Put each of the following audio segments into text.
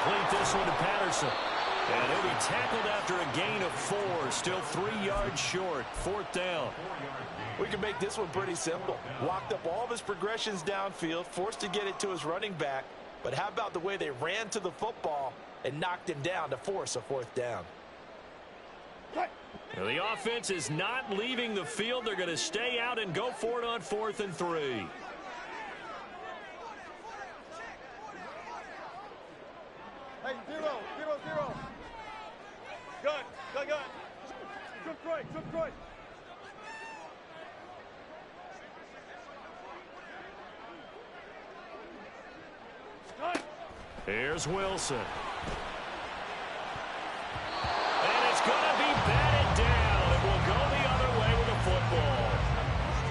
complete this one to Patterson. And he'll be tackled after a gain of 4. Still 3 yards short. 4th down. We can make this one pretty simple. Walked up all of his progressions downfield, forced to get it to his running back. But how about the way they ran to the football and knocked him down to force a 4th down? Now the offense is not leaving the field. They're going to stay out and go for it on 4th and 3. Hey, 0-0-0. Good. Took Troy. Here's Wilson. And it's going to be batted down. It will go the other way with the football.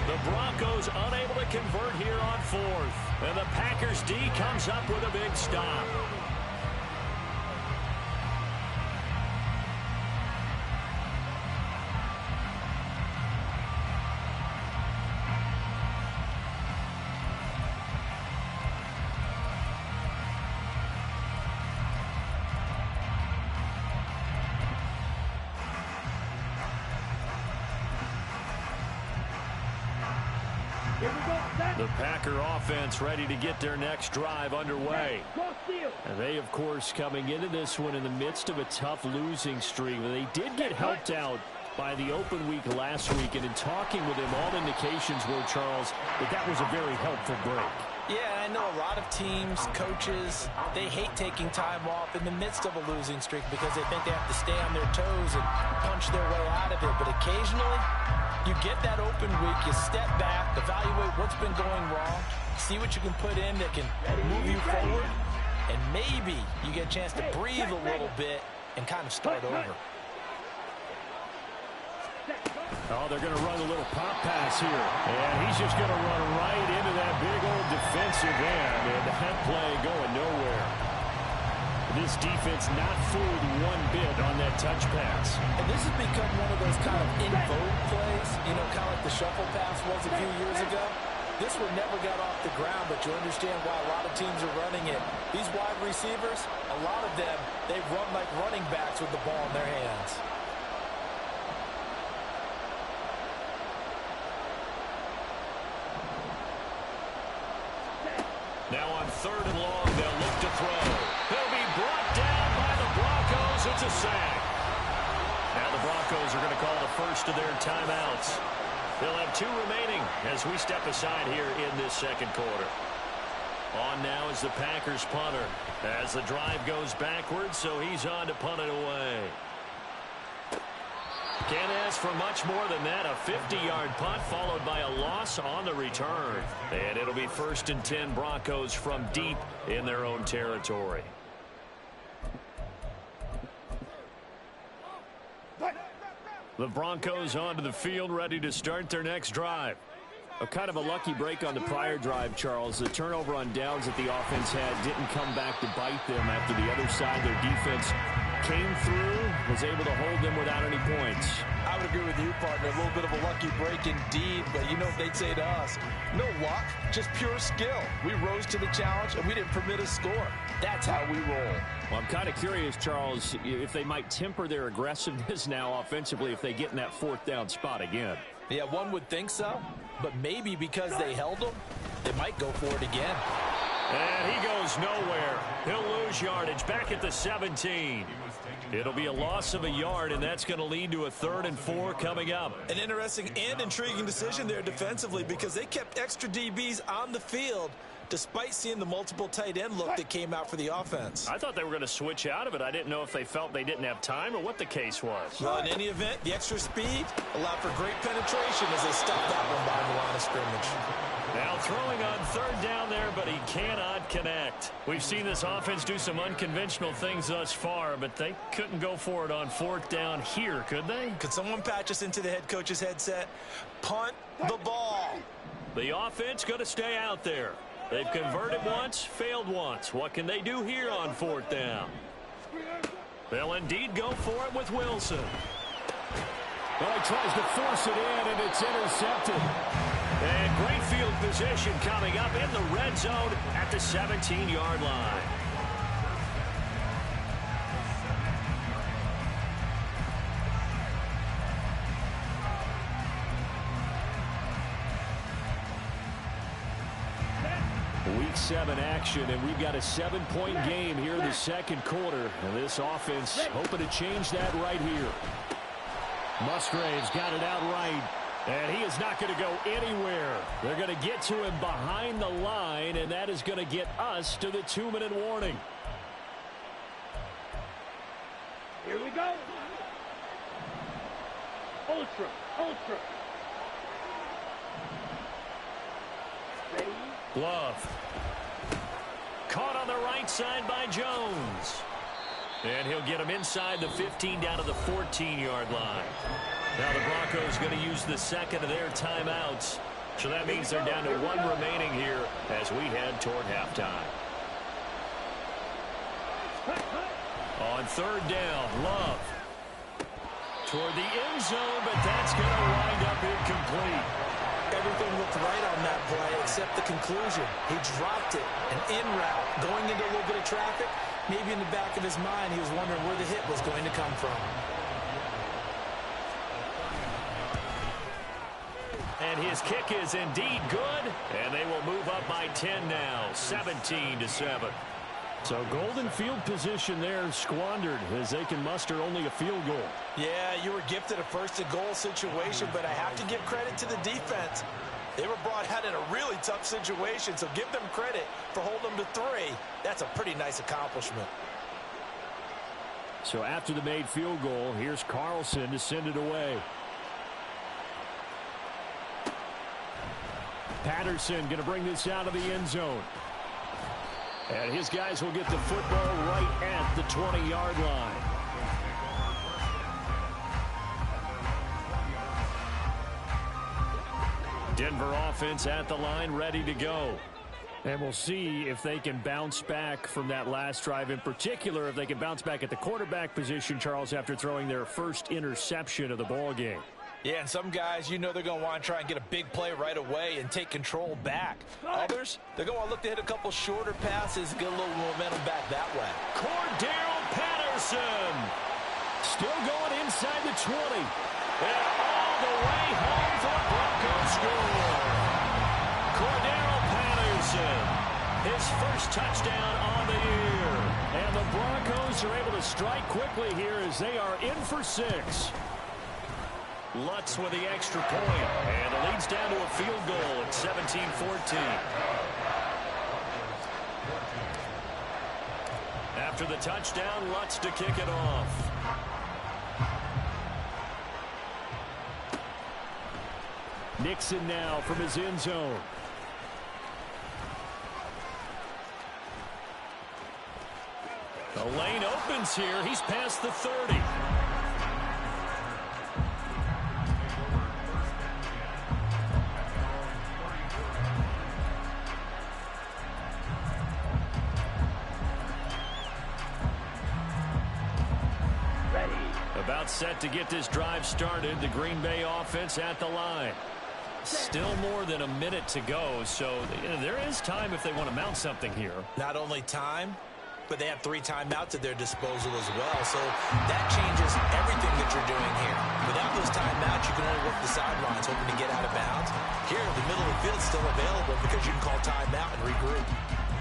The Broncos unable to convert here on 4th. And the Packers D comes up with a big stop. The Packer offense ready to get their next drive underway. And they, of course, coming into this one in the midst of a tough losing streak. They did get helped out by the open week last week. And in talking with him, all indications were, Charles, that was a very helpful break. Yeah, I know a lot of teams, coaches, they hate taking time off in the midst of a losing streak because they think they have to stay on their toes and punch their way out of it. But occasionally, you get that open week, you step back, evaluate what's been going wrong, see what you can put in that can move you forward, and maybe you get a chance to breathe a little bit and kind of start over. Oh, they're going to run a little pop pass here. And he's just going to run right into that big old defensive end. And that play going nowhere. This defense not fooled one bit on that touch pass. And this has become one of those kind of in vogue plays, you know, kind of like the shuffle pass was a few years ago. This one never got off the ground, but you understand why a lot of teams are running it. These wide receivers, a lot of them, they run like running backs with the ball in their hands. Now on 3rd and long, they'll look to throw. He'll be brought down by the Broncos. It's a sack. Now the Broncos are going to call the first of their timeouts. They'll have 2 remaining as we step aside here in this second quarter. On now is the Packers punter as the drive goes backwards, so he's on to punt it away. Can't ask for much more than that. A 50-yard punt followed by a loss on the return. And it'll be 1st and 10 Broncos from deep in their own territory. The Broncos onto the field ready to start their next drive. A kind of a lucky break on the prior drive, Charles. The turnover on downs that the offense had didn't come back to bite them after the other side. Their defense came through, was able to hold them without any points. I would agree with you, partner. A little bit of a lucky break indeed, but you know what they'd say to us? No luck, just pure skill. We rose to the challenge, and we didn't permit a score. That's how we roll. Well, I'm kind of curious, Charles, if they might temper their aggressiveness now offensively if they get in that 4th down spot again. Yeah, one would think so, but maybe because they held them, they might go for it again. And he goes nowhere. He'll lose yardage back at the 17. It'll be a loss of a yard, and that's going to lead to a 3rd and 4 coming up. An interesting and intriguing decision there defensively because they kept extra DBs on the field despite seeing the multiple tight end look that came out for the offense. I thought they were going to switch out of it. I didn't know if they felt they didn't have time or what the case was. Well, in any event, the extra speed allowed for great penetration as they stopped that one behind the line of scrimmage. Now throwing on 3rd down there, but he cannot connect. We've seen this offense do some unconventional things thus far, but they couldn't go for it on 4th down here, could they? Could someone patch us into the head coach's headset? Punt the ball. The offense going to stay out there. They've converted once, failed once. What can they do here on 4th down? They'll indeed go for it with Wilson. Well, he tries to force it in, and it's intercepted. And great field position coming up in the red zone at the 17-yard line. Week 7 action, and we've got a 7-point game here in the second quarter. And this offense hoping to change that right here. Musgrave's got it out right, and he is not going to go anywhere. They're going to get to him behind the line, and that is going to get us to the 2-minute warning. Here we go. Ultra. Love. Caught on the right side by Jones. And he'll get him inside the 15 down to the 14-yard line. Now the Broncos going to use the second of their timeouts. So that means they're down to 1 remaining here as we head toward halftime. On 3rd down, Love. Toward the end zone, but that's going to wind up incomplete. Everything looked right on that play except the conclusion. He dropped it, an in route, going into a little bit of traffic. Maybe in the back of his mind, he was wondering where the hit was going to come from. And his kick is indeed good, and they will move up by 10 now, 17-7. So golden field position there squandered as they can muster only a field goal. Yeah, you were gifted a first-and-goal situation, but I have to give credit to the defense. They were brought out in a really tough situation, so give them credit for holding them to 3. That's a pretty nice accomplishment. So after the made field goal, here's Carlson to send it away. Patterson going to bring this out of the end zone. And his guys will get the football right at the 20-yard line. Denver offense at the line, ready to go. And we'll see if they can bounce back from that last drive. In particular, if they can bounce back at the quarterback position, Charles, after throwing their first interception of the ball game. Yeah, and some guys, you know they're going to want to try and get a big play right away and take control back. Others, they're going to want to look to hit a couple shorter passes, get a little momentum back that way. Cordero Patterson still going inside the 20. And all the way home for the Broncos score. Cordero Patterson, his first touchdown on the year. And the Broncos are able to strike quickly here as they are in for 6. Lutz with the extra point, and it leads down to a field goal at 17-14. After the touchdown, Lutz to kick it off. Nixon now from his end zone. The lane opens here. He's past the 30. About set to get this drive started. The Green Bay offense at the line. Still more than a minute to go, so there is time if they want to mount something here. Not only time, but they have 3 timeouts at their disposal as well, so that changes everything that you're doing here. Without those timeouts, you can only work the sidelines, hoping to get out of bounds. Here, the middle of the field's still available because you can call timeout and regroup.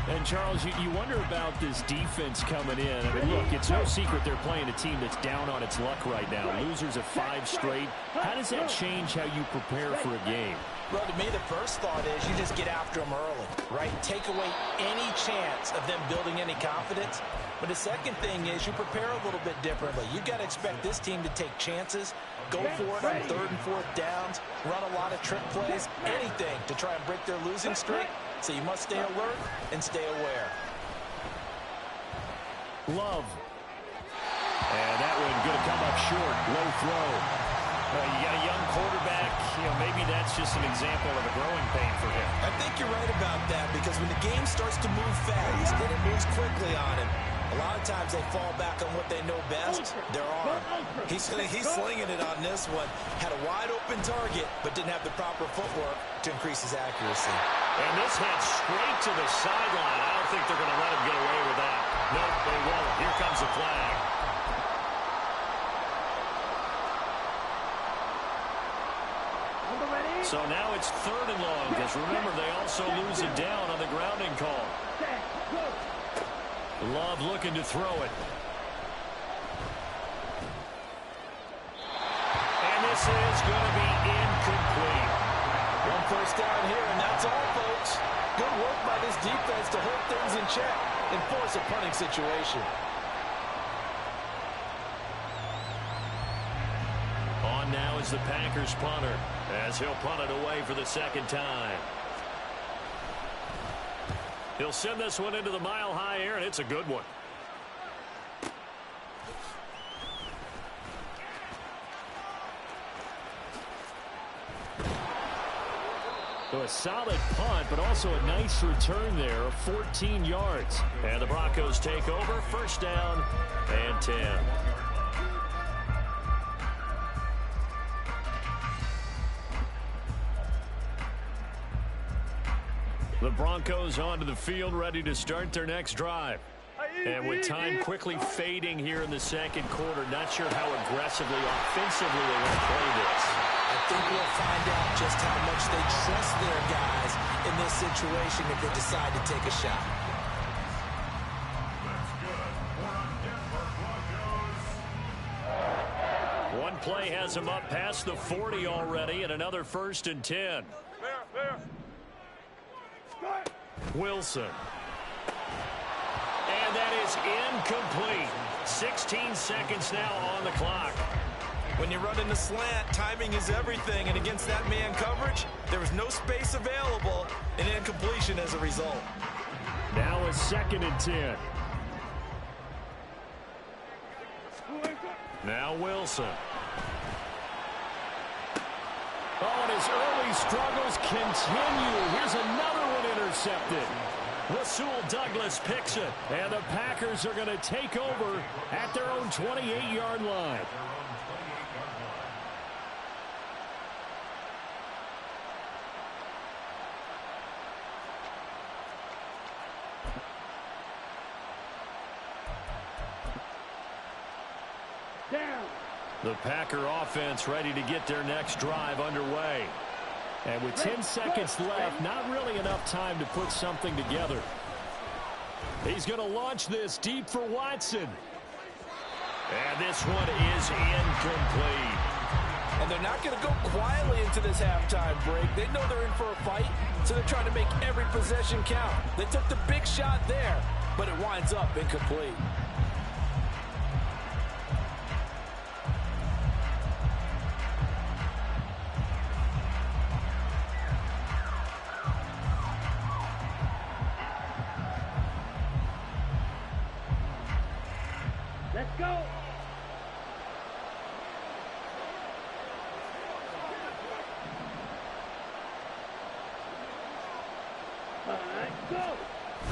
And, Charles, you wonder about this defense coming in. I mean, look, it's no secret they're playing a team that's down on its luck right now. Losers of 5 straight. How does that change how you prepare for a game? Well, to me, the first thought is you just get after them early, right? Take away any chance of them building any confidence. But the second thing is you prepare a little bit differently. You've got to expect this team to take chances, go for it on 3rd and 4th downs, run a lot of trick plays, anything to try and break their losing streak. So you must stay alert and stay aware. Love. And that one going to come up short. Low throw. You got a young quarterback. Maybe that's just an example of a growing pain for him. I think you're right about that because when the game starts to move fast and it moves quickly on him, a lot of times they fall back on what they know best, their arm. He's slinging it on this one. Had a wide open target, but didn't have the proper footwork to increase his accuracy. And this head straight to the sideline. I don't think they're going to let him get away with that. Nope, they won't. Here comes the flag. So now it's 3rd and long, because remember, they also lose it down on the grounding call. handoff looking to throw it. And this is going to be incomplete. One first down here, and that's all, folks. Good work by this defense to hold things in check and force a punting situation. On now is the Packers punter, as he'll punt it away for the second time. He'll send this one into the mile-high air, and it's a good one. So a solid punt, but also a nice return there of 14 yards. And the Broncos take over, first down and 10. The Broncos onto the field, ready to start their next drive. And with time quickly fading here in the second quarter, not sure how aggressively, offensively they want to play this. I think we'll find out just how much they trust their guys in this situation if they decide to take a shot. One play has him up past the 40 already, and another first and 10. Wilson. And that is incomplete. 16 seconds now on the clock. When you run in the slant, timing is everything, and against that man coverage, there was no space available, and incompletion as a result. Now a second and 10. Now Wilson. Oh, and his early struggles continue. Here's another one intercepted. Rasul Douglas picks it, and the Packers are going to take over at their own 28-yard line. The Packer offense ready to get their next drive underway. And with 10 seconds left, not really enough time to put something together. He's going to launch this deep for Watson. And this one is incomplete. And they're not going to go quietly into this halftime break. They know they're in for a fight, so they're trying to make every possession count. They took the big shot there, but it winds up incomplete. Let's go. All right, go.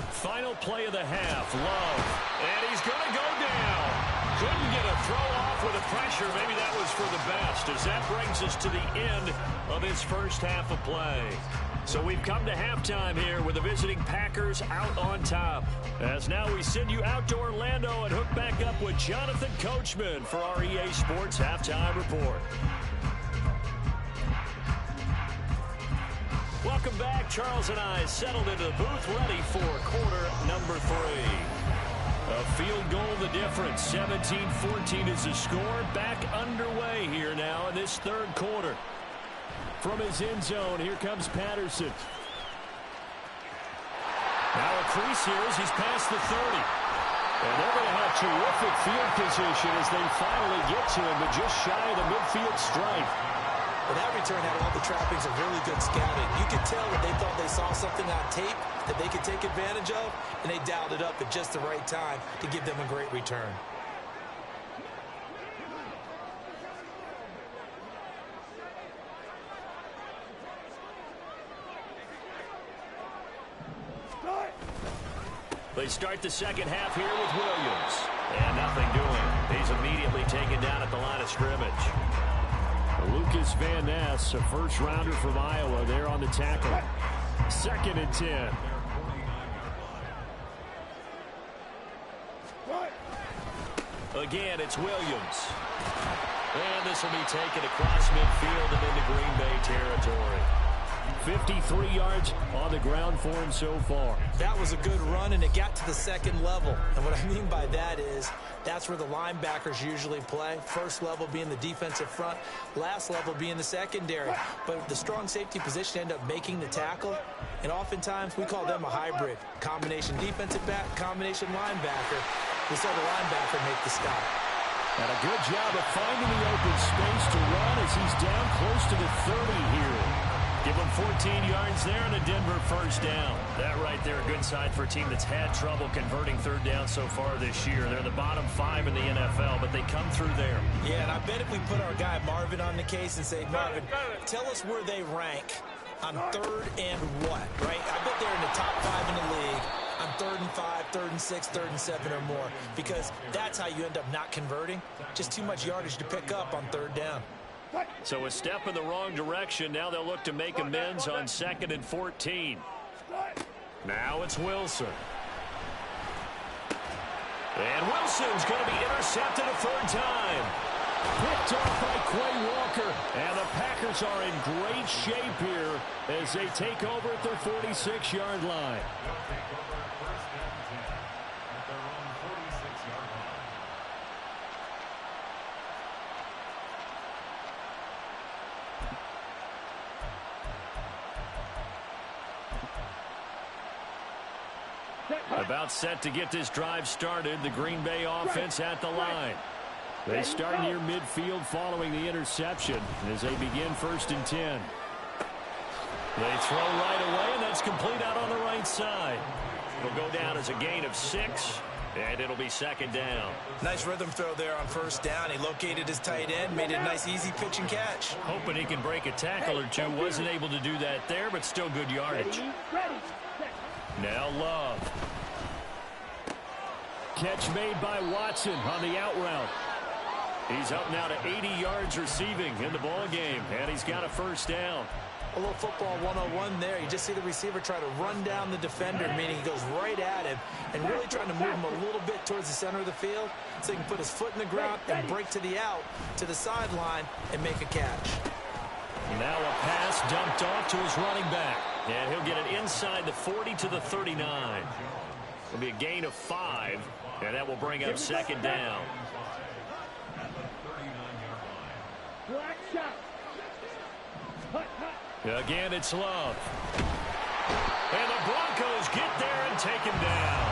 Final play of the half, Love. And he's going to go down. Couldn't get a throw off with the pressure. Maybe that was for the best, as that brings us to the end of his first half of play. So we've come to halftime here with the visiting Packers out on top. As now we send you out to Orlando and hook back up with Jonathan Coachman for our EA Sports Halftime Report. Welcome back. Charles and I settled into the booth, ready for quarter number 3. A field goal the difference. 17-14 is the score. Back underway here now in this third quarter. From his end zone, here comes Patterson. Now a crease here as he's past the 30. And they're going to have terrific field position as they finally get to him, but just shy of the midfield stripe. But that return had all the trappings of really good scouting. You could tell that they thought they saw something on tape that they could take advantage of, and they dialed it up at just the right time to give them a great return. They start the second half here with Williams. And nothing doing. He's immediately taken down at the line of scrimmage. Lucas Van Ness, a first-rounder from Iowa, there on the tackle. Second and 10. Again, it's Williams. And this will be taken across midfield and into Green Bay territory. 53 yards on the ground for him so far. That was a good run, and it got to the second level. And what I mean by that is that's where the linebackers usually play. First level being the defensive front, last level being the secondary. But the strong safety position ended up making the tackle, and oftentimes we call them a hybrid. Combination defensive back, combination linebacker. We saw the linebacker make the stop. And a good job of finding the open space to run as he's down close to the 30 here. Give him 14 yards there and a Denver first down. That right there, a good sign for a team that's had trouble converting third down so far this year. They're the bottom 5 in the NFL, but they come through there. Yeah, and I bet if we put our guy Marvin on the case and say, Marvin, tell us where they rank on third and what, right? I bet they're in the top 5 in the league on 3rd and 5, 3rd and 6, 3rd and 7 or more, because that's how you end up not converting. Just too much yardage to pick up on third down. So a step in the wrong direction. Now they'll look to make amends on 2nd and 14. Now it's Wilson. And Wilson's going to be intercepted a third time. Picked off by Quay Walker. And the Packers are in great shape here as they take over at their 46-yard line. About set to get this drive started. The Green Bay offense at the line. They start near midfield following the interception as they begin 1st and 10. They throw right away, and that's complete out on the right side. It'll go down as a gain of 6, and it'll be 2nd down. Nice rhythm throw there on 1st down. He located his tight end, made it a nice easy pitch and catch. Hoping he can break a tackle or two. Wasn't able to do that there, but still good yardage. Now Love. Catch made by Watson on the out route. He's up now to 80 yards receiving in the ball game, and he's got a first down. A little football 101 there. You just see the receiver try to run down the defender, meaning he goes right at him and really trying to move him a little bit towards the center of the field so he can put his foot in the ground and break to the out, to the sideline, and make a catch. Now a pass dumped off to his running back, and he'll get it inside the 40 to the 39. It'll be a gain of 5, and that will bring up 2nd down. Again, it's Love. And the Broncos get there and take him down.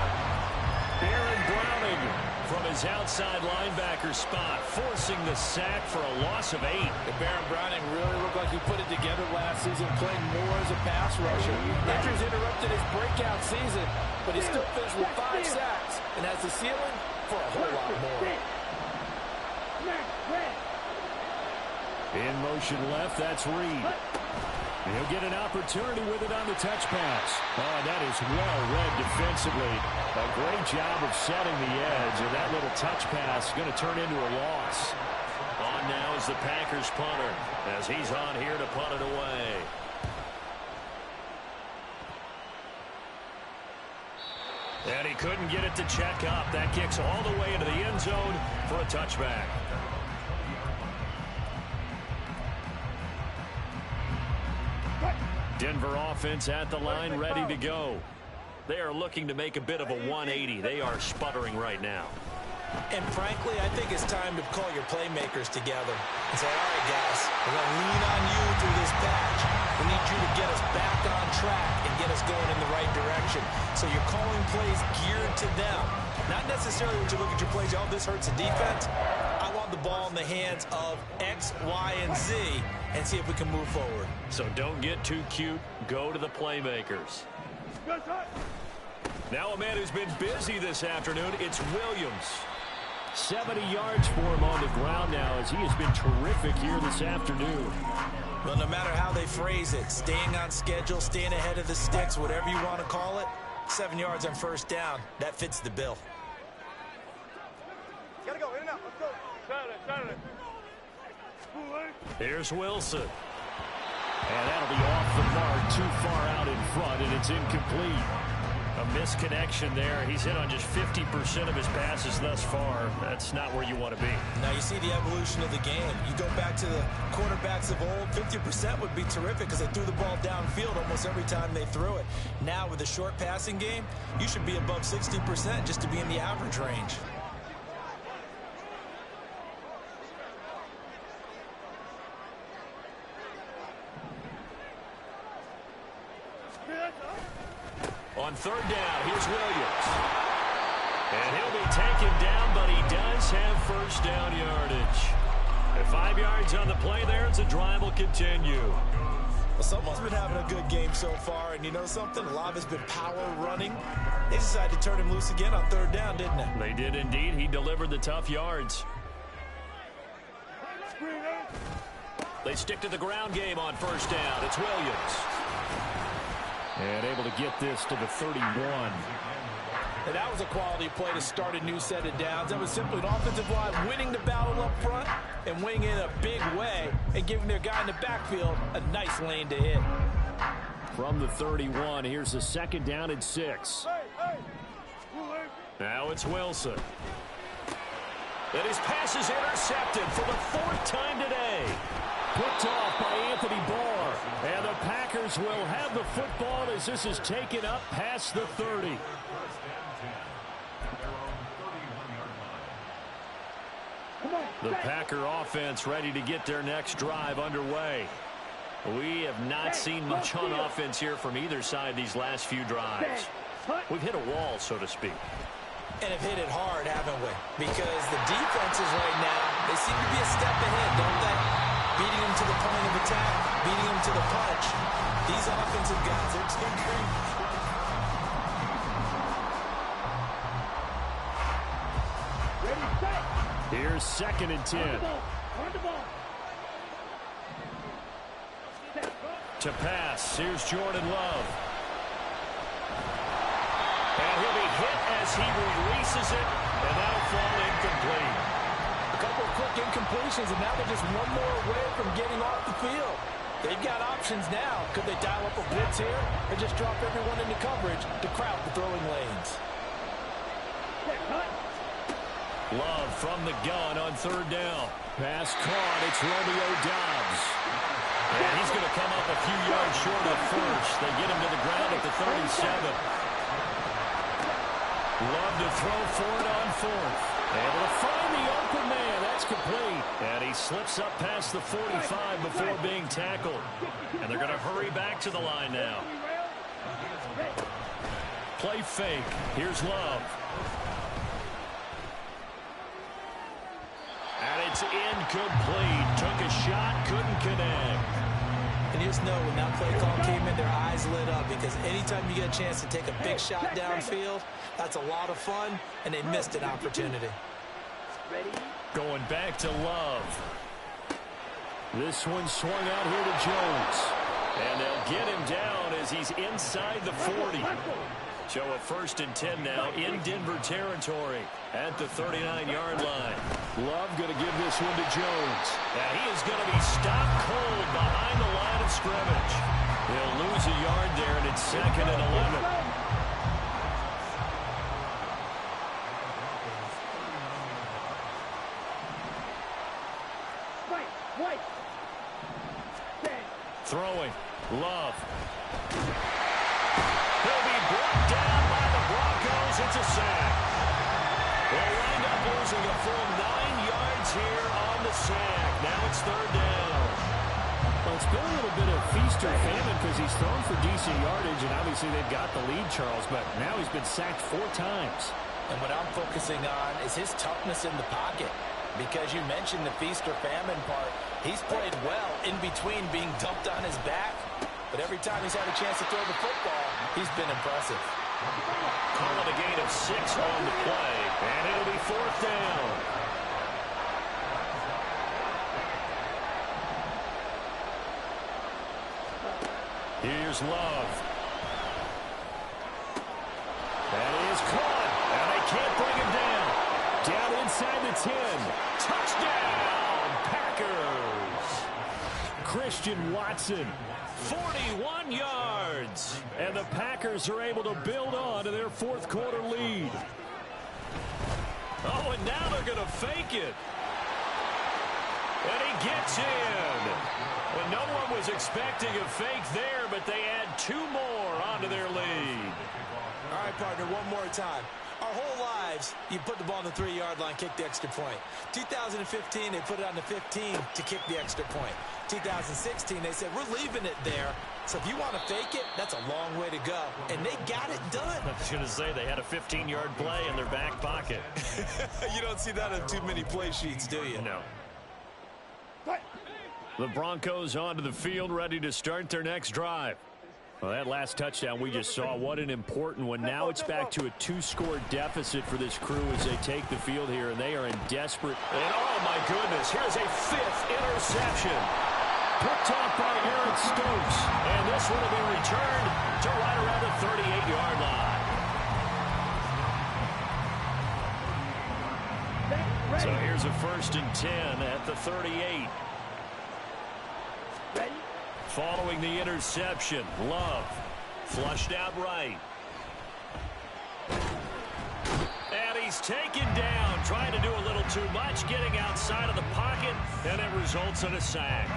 Aaron Browning from his outside linebacker spot, forcing the sack for a loss of 8. Aaron Browning really looked like he put it together last season, playing more as a pass rusher. Injuries interrupted his breakout season, but he still finished with 5 sacks and has the ceiling for a whole lot more. In motion left, that's Reed. He'll get an opportunity with it on the touch pass. Oh, that is well read defensively. A great job of setting the edge, and that little touch pass is going to turn into a loss. On now is the Packers punter as he's on here to punt it away. And he couldn't get it to check up. That kicks all the way into the end zone for a touchback. Denver offense at the line, ready to go. They are looking to make a bit of a 180. They are sputtering right now. And frankly, I think it's time to call your playmakers together and say, all right, guys, we're going to lean on you through this patch. We need you to get us back on track and get us going in the right direction. So you're calling plays geared to them. Not necessarily when you look at your plays, oh, this hurts the defense. I want the ball in the hands of X, Y, and Z and see if we can move forward. So don't get too cute. Go to the playmakers. Now a man who's been busy this afternoon, it's Williams. 70 yards for him on the ground now as he has been terrific here this afternoon. Well, no matter how they phrase it, staying on schedule, staying ahead of the sticks, whatever you want to call it, 7 yards on 1st down, that fits the bill. Gotta go, in and out, let's go. Saturday. Here's Wilson. And that'll be off the mark, too far out in front, and it's incomplete. A misconnection there. He's hit on just 50% of his passes thus far. That's not where you want to be. Now you see the evolution of the game. You go back to the quarterbacks of old, 50% would be terrific because they threw the ball downfield almost every time they threw it. Now with a short passing game, you should be above 60% just to be in the average range. On third down, here's Williams. And he'll be taken down, but he does have first down yardage. At 5 yards on the play there, as the drive will continue. Well, someone's been having a good game so far, and you know something? A lot has been power running. They decided to turn him loose again on third down, didn't they? They did indeed. He delivered the tough yards. They stick to the ground game on first down. It's Williams. And able to get this to the 31. And that was a quality play to start a new set of downs. That was simply an offensive line winning the battle up front and winning in a big way and giving their guy in the backfield a nice lane to hit. From the 31, here's a second down and 6. Now it's Wilson. And his pass is intercepted for the 4th time today. Picked off by Anthony Barr. And the Packers will have the football as this is taken up past the 30. The Packer offense ready to get their next drive underway. We have not seen much on offense here from either side these last few drives. We've hit a wall, so to speak. And have hit it hard, haven't we? Because the defenses right now, they seem to be a step ahead, don't they? Beating them to the point of attack, beating them to the punch. These offensive guys, they're tinkering. Here's 2nd and 10. To pass, here's Jordan Love. And he'll be hit as he releases it, and that'll fall incomplete. A couple of quick incompletions, and now they're just one more away from getting off the field. They've got options now. Could they dial up a blitz here or just drop everyone into coverage to crowd the throwing lanes? Love from the gun on third down. Pass caught. It's Romeo Doubs. And he's going to come up a few yards short of first. They get him to the ground at the 37. Love to throw for it on 4th. Able to find the open man. That's complete. And he slips up past the 45 before being tackled. And they're going to hurry back to the line now. Play fake. Here's Love. And it's incomplete. Took a shot, couldn't connect. And you just know when that play call came in, their eyes lit up because anytime you get a chance to take a big shot downfield, that's a lot of fun, and they missed an opportunity. Going back to Love. This one swung out here to Jones. And they'll get him down as he's inside the 40. So a 1st and 10 now in Denver territory at the 39-yard line. Love going to give this one to Jones. And he is going to be stopped cold behind the line of scrimmage. He'll lose a yard there, and it's 2nd and 11. Throwing. Love. He'll be brought down by the Broncos. It's a sack. They'll wind up losing a full 9 yards here on the sack. Now it's 3rd down. Well, it's been a little bit of feast or famine because he's thrown for decent yardage, and obviously they've got the lead, Charles, but now he's been sacked 4 times. And what I'm focusing on is his toughness in the pocket. Because you mentioned the feast or famine part. He's played well in between being dumped on his back. But every time he's had a chance to throw the football, he's been impressive. Call it a gain of 6 on the play. And it'll be 4th down. Here's Love. That is caught. And they can't bring him down. Down inside the 10. Touchdown, Packers. Christian Watson 41 yards. And the Packers are able to build on to their fourth quarter lead. Oh, and now they're going to fake it. And he gets in. Well, no one was expecting a fake there, but they add 2 more onto their lead. All right, partner, one more time. Our whole lives, you put the ball on the 3-yard line, kick the extra point. 2015, they put it on the 15 to kick the extra point. 2016, they said, we're leaving it there. So if you want to fake it, that's a long way to go. And they got it done. I was going to say they had a 15-yard play in their back pocket. You don't see that on too many play sheets, do you? No. The Broncos onto the field, ready to start their next drive. Well, that last touchdown we just saw, what an important one. Now it's back to a 2-score deficit for this crew as they take the field here, and they are in desperate. And oh, my goodness, here's a 5th interception. Picked off by Aaron Stokes. And this one will be returned to right around the 38-yard line. So here's a 1st and 10 at the 38. Following the interception, Love flushed out right. And he's taken down, trying to do a little too much, getting outside of the pocket, and it results in a sack.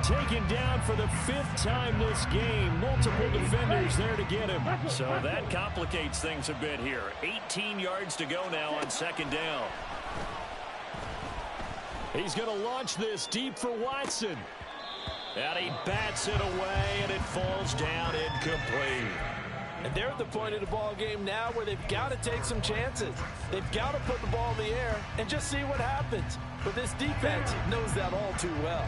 Taken down for the 5th time this game. Multiple defenders there to get him. So that complicates things a bit here. 18 yards to go now on 2nd down. He's going to launch this deep for Watson. And he bats it away, and it falls down incomplete. And they're at the point of the ball game now where they've got to take some chances. They've got to put the ball in the air and just see what happens. But this defense knows that all too well.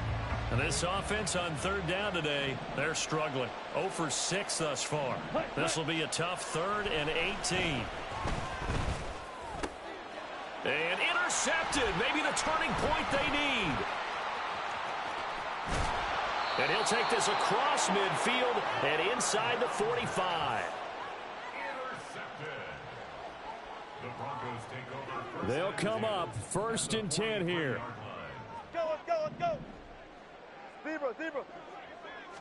And this offense on 3rd down today, they're struggling. 0 for 6 thus far. This will be a tough 3rd and 18. And intercepted. Maybe the turning point they need. And he'll take this across midfield and inside the 45. The Broncos take over. They'll come up 1st and 10 here. Let's go. Zebra.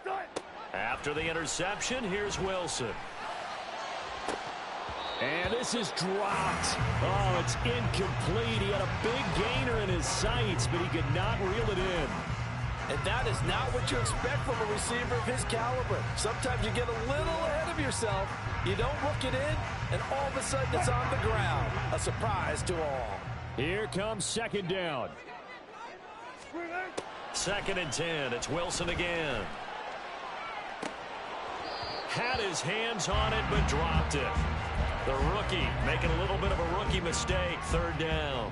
Start. After the interception, here's Wilson. And this is dropped. Oh, it's incomplete. He had a big gainer in his sights, but he could not reel it in. And that is not what you expect from a receiver of his caliber. Sometimes you get a little ahead of yourself. You don't look it in, and all of a sudden it's on the ground. A surprise to all. Here comes 2nd down. 2nd and 10. It's Wilson again. Had his hands on it, but dropped it. The rookie making a little bit of a rookie mistake. 3rd down.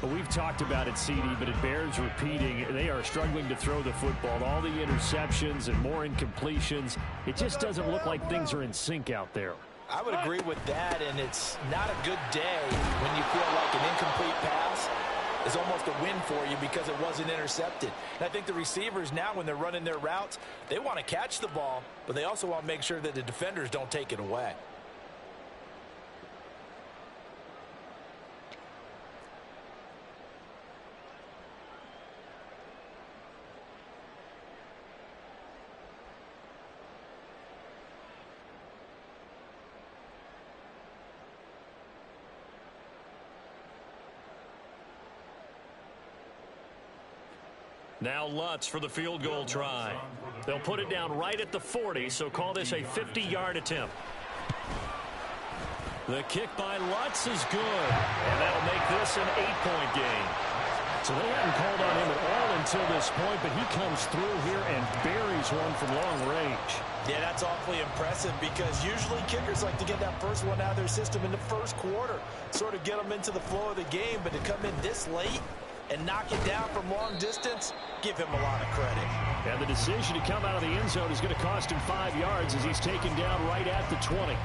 Well, we've talked about it, CD, but it bears repeating. They are struggling to throw the football. All the interceptions and more incompletions. It just doesn't look like things are in sync out there. I would agree with that, and it's not a good day when you feel like an incomplete pass is almost a win for you because it wasn't intercepted. And I think the receivers now, when they're running their routes, they want to catch the ball, but they also want to make sure that the defenders don't take it away. Now Lutz for the field goal try. They'll put it down right at the 40, so call this a 50-yard attempt. The kick by Lutz is good, and that'll make this an 8-point game. So they haven't called on him at all until this point, but he comes through here and buries one from long range. Yeah, that's awfully impressive because usually kickers like to get that first one out of their system in the first quarter, sort of get them into the flow of the game, but to come in this late and knock it down from long distance, give him a lot of credit. And the decision to come out of the end zone is going to cost him 5 yards as he's taken down right at the 20.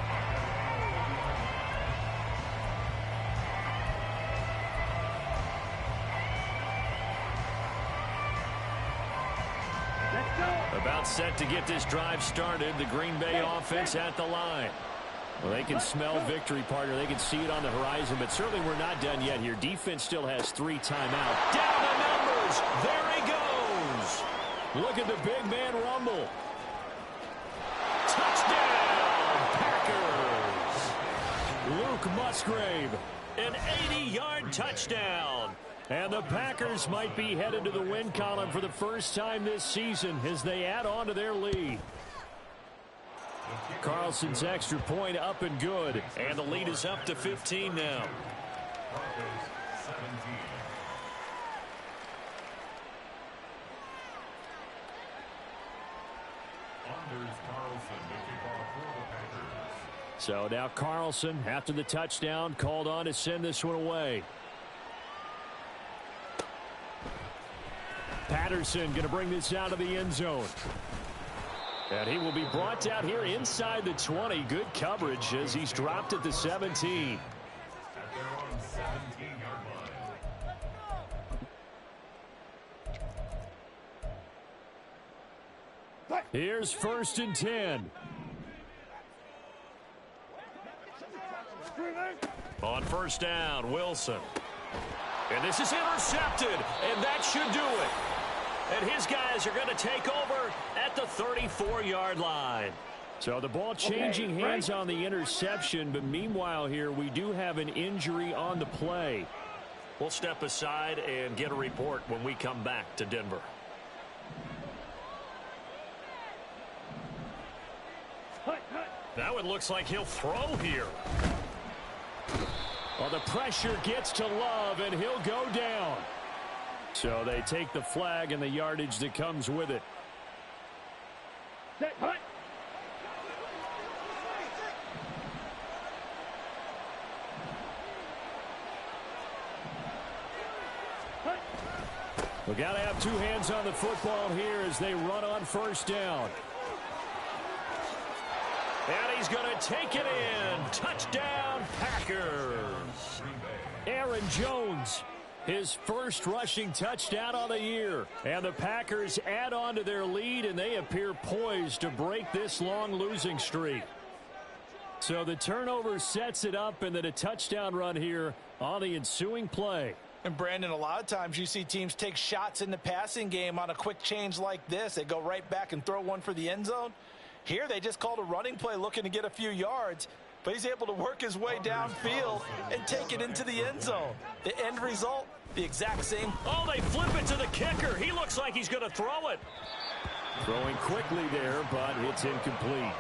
About set to get this drive started. The Green Bay offense at the line. Well, they can smell victory, partner. They can see it on the horizon, but certainly we're not done yet here. Defense still has 3 timeouts. Down the numbers. There he goes. Look at the big man rumble. Luke Musgrave. An 80-yard touchdown. And the Packers might be headed to the win column for the first time this season as they add on to their lead. Carlson's extra point up and good. And the lead is up to 15 now. Broncos 17. Anders Carlson to kick off for the Packers. So now Carlson, after the touchdown, called on to send this one away. Patterson going to bring this out of the end zone. And he will be brought down here inside the 20. Good coverage as he's dropped at the 17. At their own 17-yard line. Here's 1st and 10. On 1st down, Wilson. And this is intercepted, and that should do it. And his guys are going to take over at the 34-yard line. So the ball changing hands on the interception, but meanwhile here we do have an injury on the play. We'll step aside and get a report when we come back to Denver. Now it looks like he'll throw here. Well, the pressure gets to Love, and he'll go down. So they take the flag and the yardage that comes with it. We got to have two hands on the football here as they run on 1st down. And he's going to take it in. Touchdown, Packers. Aaron Jones, his first rushing touchdown on the year. And the Packers add on to their lead, and they appear poised to break this long losing streak. So the turnover sets it up, and then a touchdown run here on the ensuing play. And Brandon, a lot of times you see teams take shots in the passing game on a quick change like this. They go right back and throw one for the end zone. Here they just called a running play looking to get a few yards, but he's able to work his way downfield and take it into the end zone. The end result, the exact same. Oh, they flip it to the kicker. He looks like he's going to throw it. Throwing quickly there, but it's incomplete.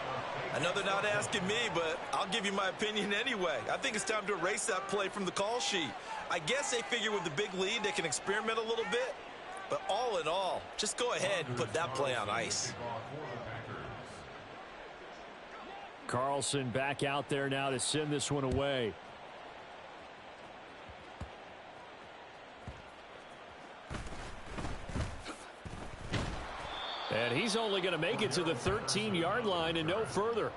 I know they're not asking me, but I'll give you my opinion anyway. I think it's time to erase that play from the call sheet. I guess they figure with the big lead they can experiment a little bit, but all in all, just go ahead and put that play on ice. Carlson back out there now to send this one away. And he's only going to make it to the 13-yard line and no further.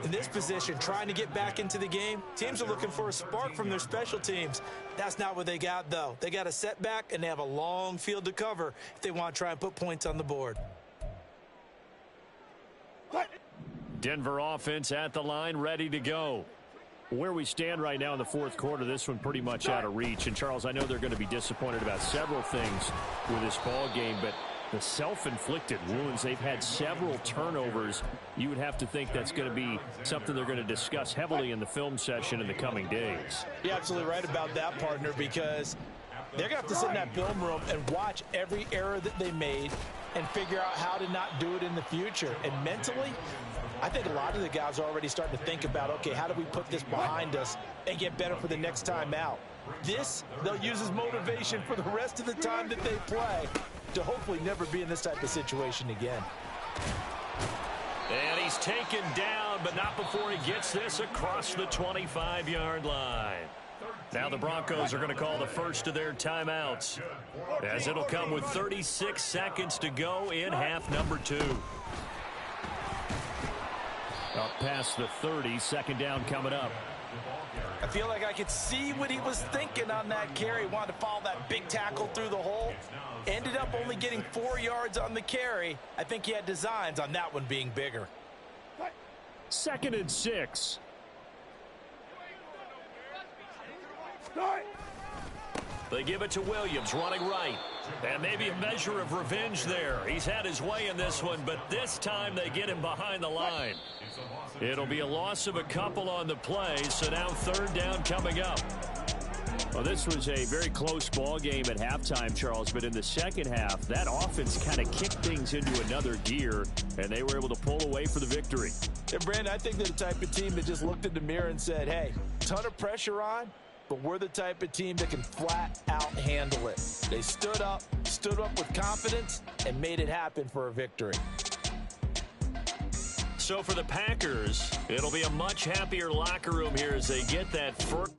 In this position, trying to get back into the game, teams are looking for a spark from their special teams. That's not what they got, though. They got a setback, and they have a long field to cover if they want to try and put points on the board. Denver offense at the line, ready to go. Where we stand right now in the 4th quarter, this one pretty much out of reach. And, Charles, I know they're going to be disappointed about several things with this ball game, but the self-inflicted wounds, they've had several turnovers. You would have to think that's going to be something they're going to discuss heavily in the film session in the coming days. You're absolutely right about that, partner, because they're going to have to sit in that film room and watch every error that they made and figure out how to not do it in the future. And mentally, I think a lot of the guys are already starting to think about, okay, how do we put this behind us and get better for the next time out? This, they'll use as motivation for the rest of the time that they play to hopefully never be in this type of situation again. And he's taken down, but not before he gets this across the 25-yard line. Now the Broncos are going to call the first of their timeouts, as it'll come with 36 seconds to go in half number 2. Up past the 30, 2nd down coming up. I feel like I could see what he was thinking on that carry. Wanted to follow that big tackle through the hole. Ended up only getting 4 yards on the carry. I think he had designs on that one being bigger. 2nd and 6. They give it to Williams, running right. And maybe a measure of revenge there. He's had his way in this one, but this time they get him behind the line. It'll be a loss of a couple on the play, so now third down coming up. Well, this was a very close ball game at halftime, Charles, but in the second half, that offense kind of kicked things into another gear, and they were able to pull away for the victory. And, Brandon, I think they're the type of team that just looked in the mirror and said, hey, ton of pressure on, but we're the type of team that can flat out handle it. They stood up with confidence, and made it happen for a victory. So for the Packers, it'll be a much happier locker room here as they get that first.